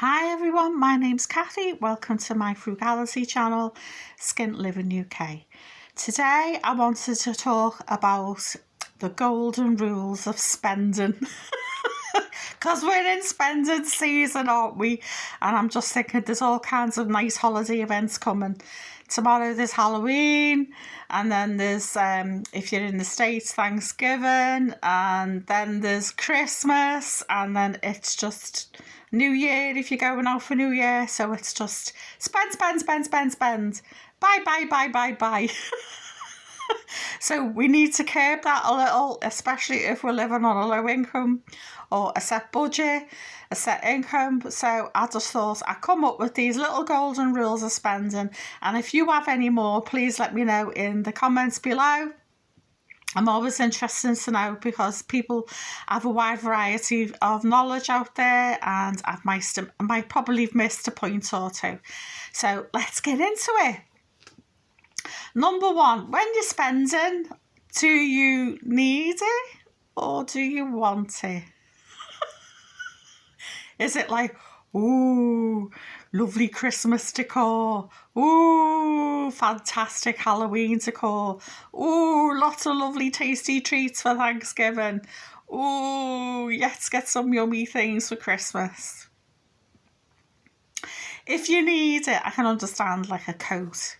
Hi everyone, my name's Kathy. Welcome to my frugality channel, Skint Living UK. Today I wanted to talk about the golden rules of spending. Because we're in spending season, aren't we? And I'm just thinking there's all kinds of nice holiday events coming. Tomorrow there's Halloween, and then there's, if you're in the States, Thanksgiving, and then there's Christmas, and then it's just New Year if you're going out for New Year. So it's just spend, spend, spend, spend, spend. Buy, buy, buy, buy, buy. So we need to curb that a little, especially if we're living on a low income or a set budget, a set income. So I just thought I'd come up with these little golden rules of spending. And if you have any more, please let me know in the comments below. I'm always interested to know because people have a wide variety of knowledge out there, and I might probably have missed a point or two. So let's get into it. Number one, when you're spending, do you need it or do you want it? Is it like, ooh, lovely Christmas decor, ooh, fantastic Halloween decor, ooh, lots of lovely tasty treats for Thanksgiving, ooh, let's get some yummy things for Christmas? If you need it, I can understand, like a coat,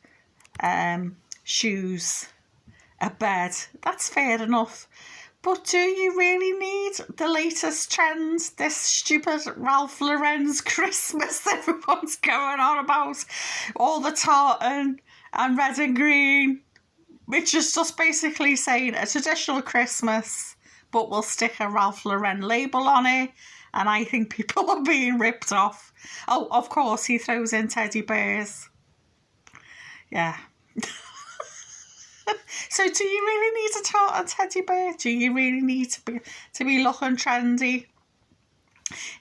shoes, a bed, that's fair enough. But do you really need the latest trends, this stupid Ralph Lauren's Christmas that everyone's going on about, all the tartan and red and green, which is just basically saying a traditional Christmas, but we'll stick a Ralph Lauren label on it, and I think people are being ripped off. Oh, of course, he throws in teddy bears. Yeah. So do you really need a tartan teddy bear? Do you really need to be looking trendy?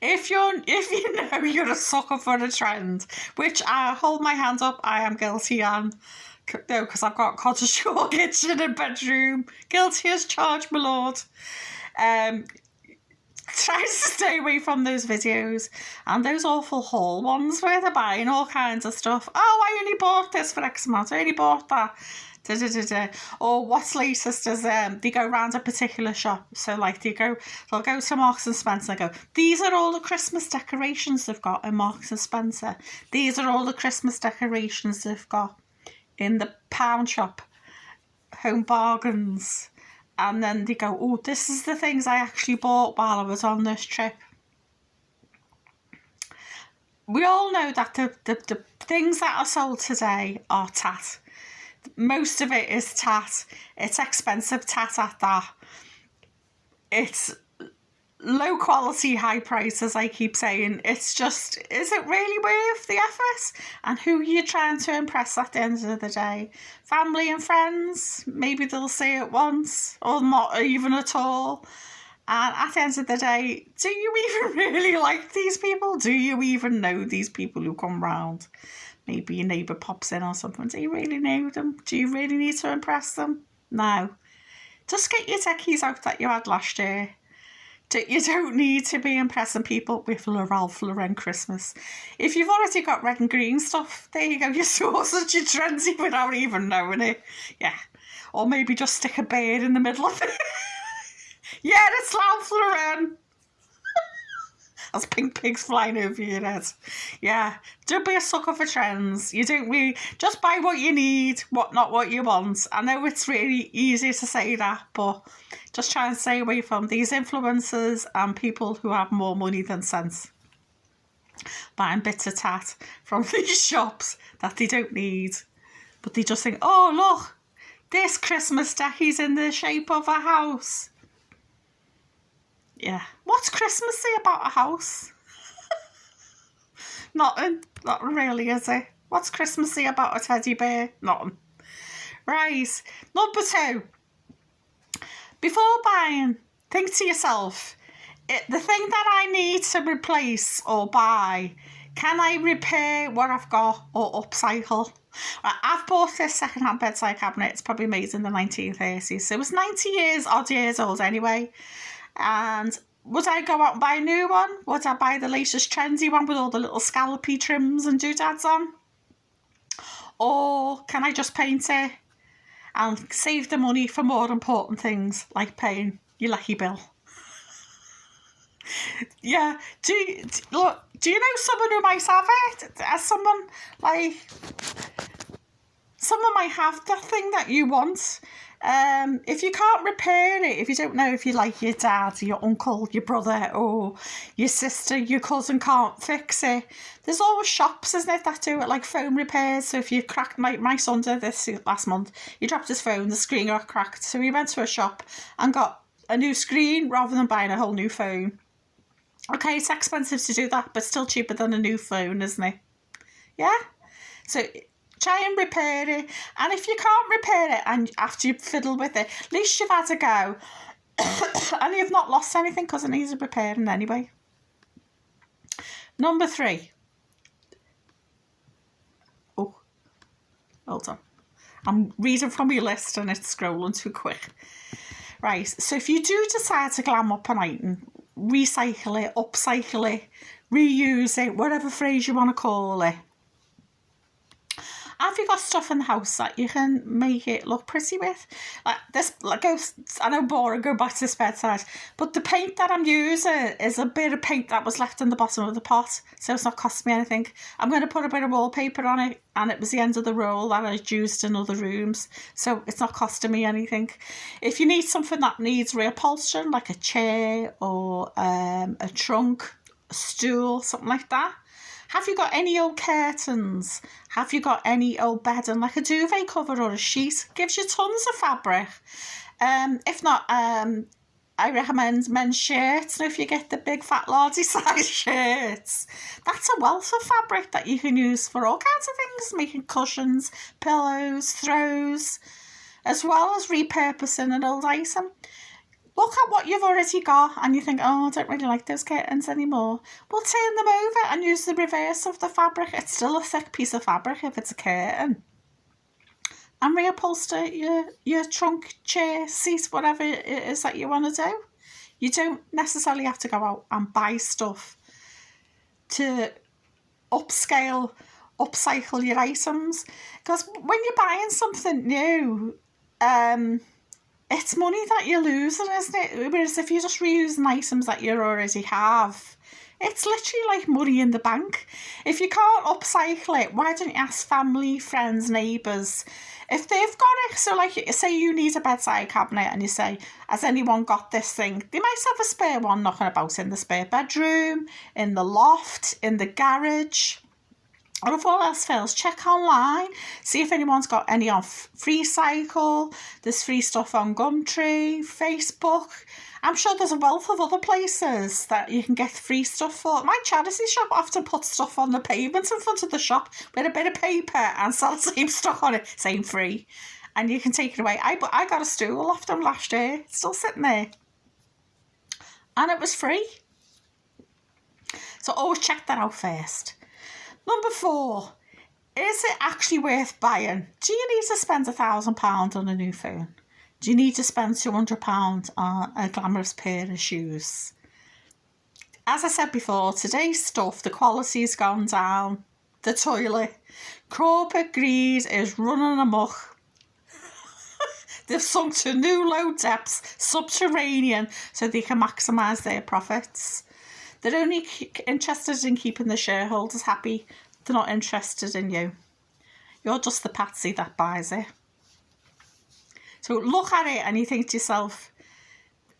If you know you're a sucker for a trend, which I hold my hand up, I am guilty on. No, because I've got cottage core kitchen and bedroom. Guilty as charged, my lord. Try to stay away from those videos and those awful haul ones where they're buying all kinds of stuff. Oh, I only bought this for X amount. I only bought that. Or what's latest is they go around a particular shop. So like they'll go to Marks and Spencer and go, these are all the Christmas decorations they've got in Marks and Spencer. These are all the Christmas decorations they've got in the pound shop, Home Bargains. And then they go, oh, this is the things I actually bought while I was on this trip. We all know that the things that are sold today are tat. Most of it is tat. It's expensive tat at that. It's low quality, high price, as I keep saying. It's just, is it really worth the effort? And who are you trying to impress at the end of the day? Family and friends? Maybe they'll say it once or not even at all. And at the end of the day, do you even really like these people? Do you even know these people who come round? Maybe your neighbour pops in or something. Do you really know them? Do you really need to impress them? No. Just get your techies out that you had last year. You don't need to be impressing people with Ralph Lauren Christmas. If you've already got red and green stuff, there you go. You're such a trendy without even knowing it. Yeah. Or maybe just stick a beard in the middle of it. Yeah, it's Ralph Lauren. As pink pigs flying over your head. Yeah, don't be a sucker for trends. You don't really, just buy what you need, not what you want. I know it's really easy to say that, but just try and stay away from these influencers and people who have more money than sense, buying bits of tat from these shops that they don't need, but they just think, oh look, this Christmas decky's in the shape of a house. Yeah. What's Christmassy about a house? Nothing. Not really, is it? What's Christmassy about a teddy bear? Nothing. Right. Number 2. Before buying, think to yourself, the thing that I need to replace or buy, can I repair what I've got or upcycle? I've bought this second-hand bedside cabinet. It's probably made in the 1930s. So it was 90 years odd years old anyway. And would I go out and buy a new one? Would I buy the latest trendy one with all the little scallopy trims and doodads on? Or can I just paint it and save the money for more important things like paying your lucky bill? Yeah, do you know someone who might have it? As someone, like, someone might have the thing that you want. If you can't repair it, if you don't know if you like your dad, your uncle, your brother, or your sister, your cousin can't fix it, there's always shops, isn't it, that do it, like phone repairs. So if you cracked, my son did this last month, he dropped his phone, the screen got cracked, so he went to a shop and got a new screen rather than buying a whole new phone. Okay, it's expensive to do that, but still cheaper than a new phone, isn't it? Yeah? So try and repair it. And if you can't repair it and after you fiddle with it, at least you've had a go. And you've not lost anything because it needs repairing anyway. Number 3. Oh, hold on. I'm reading from your list and it's scrolling too quick. Right, so if you do decide to glam up an item, recycle it, upcycle it, reuse it, whatever phrase you want to call it. Have you got stuff in the house that you can make it look pretty with? Like this, I know boring, go back to this bedside, but the paint that I'm using is a bit of paint that was left in the bottom of the pot, so it's not cost me anything. I'm going to put a bit of wallpaper on it, and it was the end of the roll that I'd used in other rooms, so it's not costing me anything. If you need something that needs reupholstering, like a chair or a trunk, a stool, something like that. Have you got any old curtains? Have you got any old bedding, like a duvet cover or a sheet? Gives you tons of fabric. If not, I recommend men's shirts. Now, if you get the big fat lardy size shirts, that's a wealth of fabric that you can use for all kinds of things, making cushions, pillows, throws, as well as repurposing an old item. Look at what you've already got and you think, oh, I don't really like those curtains anymore. Well, turn them over and use the reverse of the fabric. It's still a thick piece of fabric if it's a curtain. And reupholster your trunk, chair, seat, whatever it is that you want to do. You don't necessarily have to go out and buy stuff to upcycle your items. Because when you're buying something new, it's money that you're losing, isn't it? Whereas if you're just reusing items that you already have, it's literally like money in the bank. If you can't upcycle it, why don't you ask family, friends, neighbours if they've got it? So like, say you need a bedside cabinet and you say, has anyone got this thing? They might have a spare one knocking about in the spare bedroom, in the loft, in the garage. Or if all else fails, check online, see if anyone's got any on FreeCycle. There's free stuff on Gumtree, Facebook. I'm sure there's a wealth of other places that you can get free stuff for. My charity shop often puts stuff on the pavement in front of the shop with a bit of paper and sell the same stuff on it, saying free. And you can take it away. I got a stool off them last year, it's still sitting there. And it was free. So always check that out first. Number 4, is it actually worth buying? Do you need to spend £1,000 on a new phone? Do you need to spend £200 on a glamorous pair of shoes? As I said before, today's stuff, the quality's gone down. The toilet, corporate greed is running amok. They've sunk to new low depths, subterranean, so they can maximise their profits. They're only interested in keeping the shareholders happy. They're not interested in you. You're just the patsy that buys it. So look at it and you think to yourself,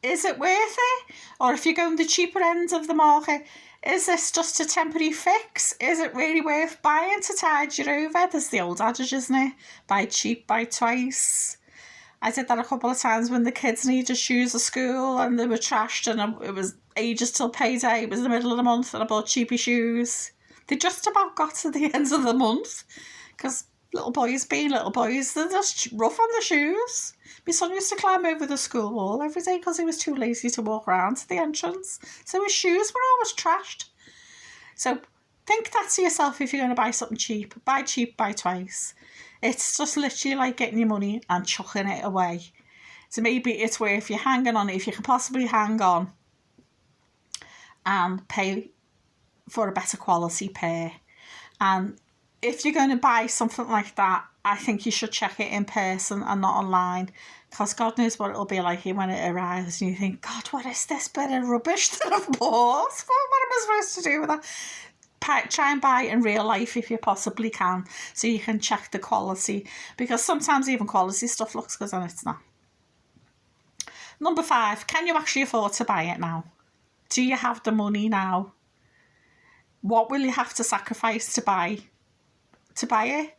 is it worth it? Or if you're going the cheaper end of the market, is this just a temporary fix? Is it really worth buying to tide you over? There's the old adage, isn't it? Buy cheap, buy twice. I did that a couple of times when the kids needed shoes at school and they were trashed and it was ages till payday. It was the middle of the month and I bought cheapy shoes. They just about got to the end of the month because little boys being little boys, they're just rough on the shoes. My son used to climb over the school wall every day because he was too lazy to walk around to the entrance. So his shoes were always trashed. So think that to yourself if you're going to buy something cheap. Buy cheap, buy twice. It's just literally like getting your money and chucking it away. So maybe it's worth you hanging on it if you can possibly hang on and pay for a better quality pair. And if you're going to buy something like that, I think you should check it in person and not online, because God knows what it'll be like when it arrives and you think, God, what is this bit of rubbish that I've bought? What am I supposed to do with that? Try and buy it in real life if you possibly can, so you can check the quality, because sometimes even quality stuff looks good and it's not. Number 5, can you actually afford to buy it now? Do you have the money now? What will you have to sacrifice to buy it?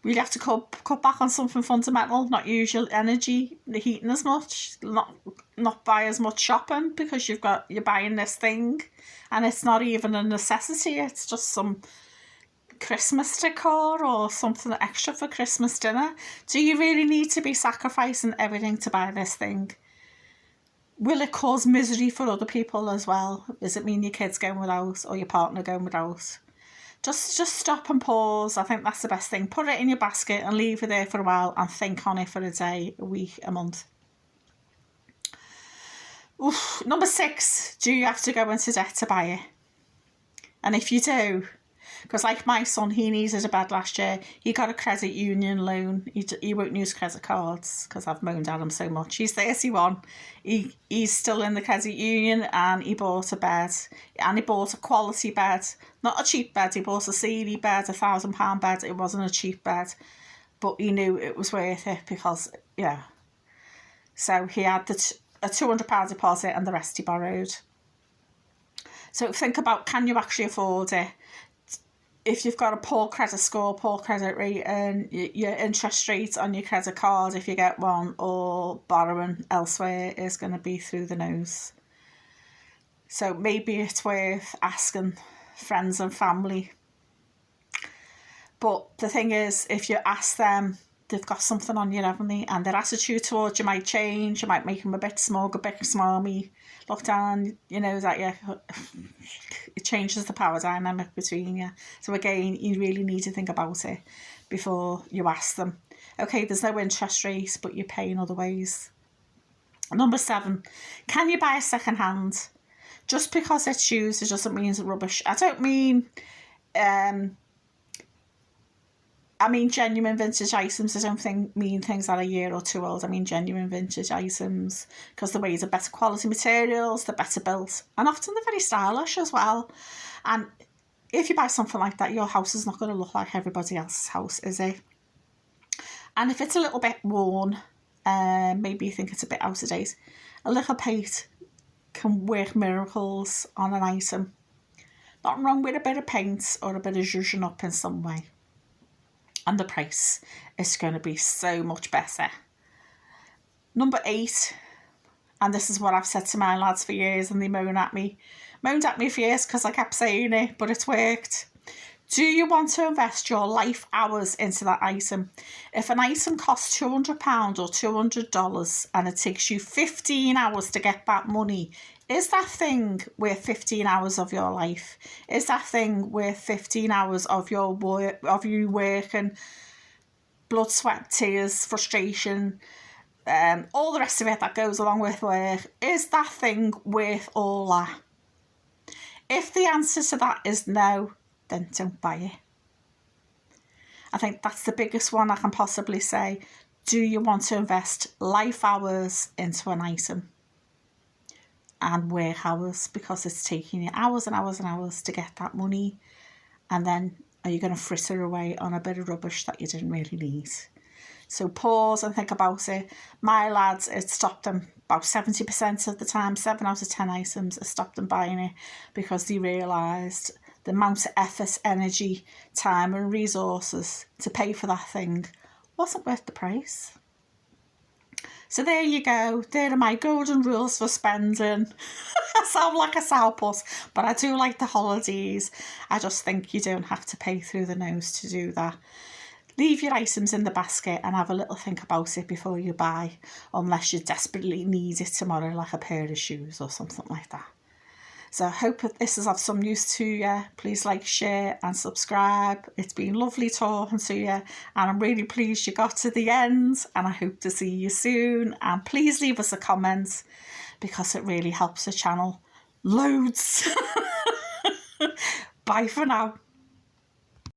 Will you have to cut back on something fundamental, not use your energy, the heating as much, not buy as much shopping because you're buying this thing and it's not even a necessity, it's just some Christmas decor or something extra for Christmas dinner? Do you really need to be sacrificing everything to buy this thing? Will it cause misery for other people as well? Does it mean your kids going without or your partner going without? Just stop and pause. I think that's the best thing. Put it in your basket and leave it there for a while and think on it for a day, a week, a month. Oof. Number 6, do you have to go into debt to buy it? And if you do, because like my son, he needed a bed last year. He got a credit union loan. He won't use credit cards because I've moaned at him so much. He's 31. He's still in the credit union, and he bought a bed. And he bought a quality bed. Not a cheap bed. He bought a Sealy bed, £1,000 bed. It wasn't a cheap bed. But he knew it was worth it because, yeah. So he had a £200 deposit and the rest he borrowed. So think about, can you actually afford it? If you've got a poor credit score, poor credit rating, your interest rate on your credit card, if you get one, or borrowing elsewhere, is going to be through the nose. So maybe it's worth asking friends and family. But the thing is, if you ask them, they've got something on you, haven't they? And their attitude towards you might change. You might make them a bit smug, a bit smarmy. Look down, that it changes the power dynamic between you. So again, you really need to think about it before you ask them. Okay, there's no interest rate, but you're paying other ways. Number 7, can you buy a second hand? Just because it's used, it doesn't mean it's rubbish. I don't mean genuine vintage items. I don't mean things that are a year or 2 old. I mean genuine vintage items, because the ways are better quality materials, they're better built, and often they're very stylish as well. And if you buy something like that, your house is not going to look like everybody else's house, is it? And if it's a little bit worn, maybe you think it's a bit out of date, a little paint can work miracles on an item. Nothing wrong with a bit of paint or a bit of zhuzhing up in some way. And the price is going to be so much better. Number 8, and this is what I've said to my lads for years, and they moaned at me for years because I kept saying it, but it's worked. Do you want to invest your life hours into that item? If an item costs £200 or $200 and it takes you 15 hours to get back money, is that thing worth 15 hours of your life? Is that thing worth 15 hours of your work, of you working, blood, sweat, tears, frustration, all the rest of it that goes along with work? Is that thing worth all that? If the answer to that is no, then don't buy it. I think that's the biggest one I can possibly say. Do you want to invest life hours into an item? And work hours, because it's taking you hours and hours and hours to get that money, and then are you going to fritter away on a bit of rubbish that you didn't really need? So pause and think about it. My lads, it stopped them about 70% of the time. 7 out of 10 items, it stopped them buying it because they realised the amount of effort, energy, time and resources to pay for that thing wasn't worth the price. So there you go. There are my golden rules for spending. I sound like a sourpuss, but I do like the holidays. I just think you don't have to pay through the nose to do that. Leave your items in the basket and have a little think about it before you buy, unless you desperately need it tomorrow, like a pair of shoes or something like that. So I hope that this is of some use to you. Please like, share and subscribe. It's been lovely talking to you, and I'm really pleased you got to the end, and I hope to see you soon. And please leave us a comment because it really helps the channel. loads. Bye for now.